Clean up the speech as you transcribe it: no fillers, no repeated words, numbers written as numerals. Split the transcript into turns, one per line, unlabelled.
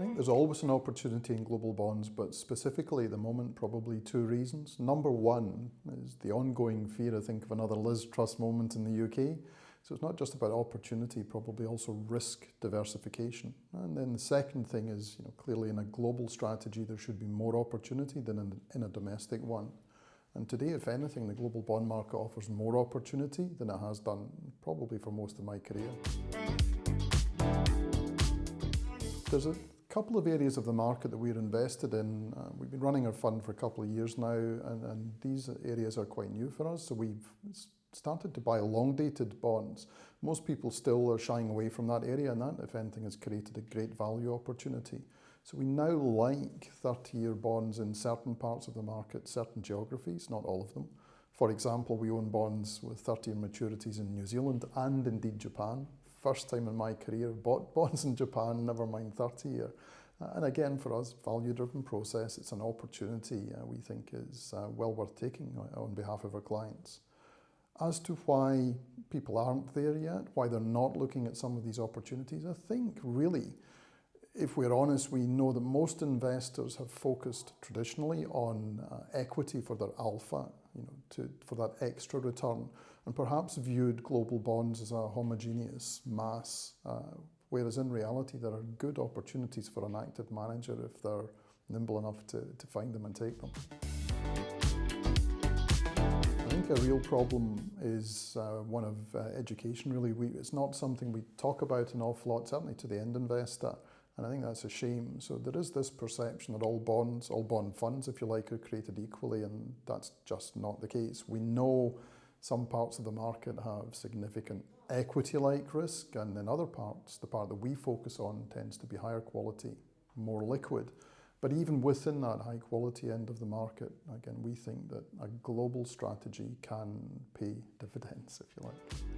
think there's always an opportunity in global bonds, but specifically at the moment, probably two reasons. Number one is the ongoing fear, I think, of another Liz Truss moment in the UK. So it's not just about opportunity, probably also risk diversification. And then the second thing is, clearly in a global strategy, there should be more opportunity than in a domestic one. And today, if anything, the global bond market offers more opportunity than it has done probably for most of my career. There's a couple of areas of the market that we're invested in. We've been running our fund for a couple of years now, and these areas are quite new for us. So we've started to buy long-dated bonds. Most people still are shying away from that area, and that, if anything, has created a great value opportunity. So we now like 30-year bonds in certain parts of the market, certain geographies, not all of them. For example, we own bonds with 30-year maturities in New Zealand and indeed Japan. First time in my career, bought bonds in Japan, never mind 30-year. And again, for us, value-driven process, it's an opportunity we think is well worth taking on behalf of our clients. As to why people aren't there yet, why they're not looking at some of these opportunities, I think really, if we're honest, we know that most investors have focused traditionally on equity for their alpha, for that extra return, and perhaps viewed global bonds as a homogeneous mass, whereas in reality there are good opportunities for an active manager if they're nimble enough to find them and take them. I think a real problem is one of education, really. It's not something we talk about an awful lot, certainly to the end investor, and I think that's a shame. So there is this perception that all bond funds, if you like, are created equally, and that's just not the case. We know some parts of the market have significant equity-like risk, and in other parts, the part that we focus on tends to be higher quality, more liquid. But even within that high-quality end of the market, again, we think that a global strategy can pay dividends, if you like.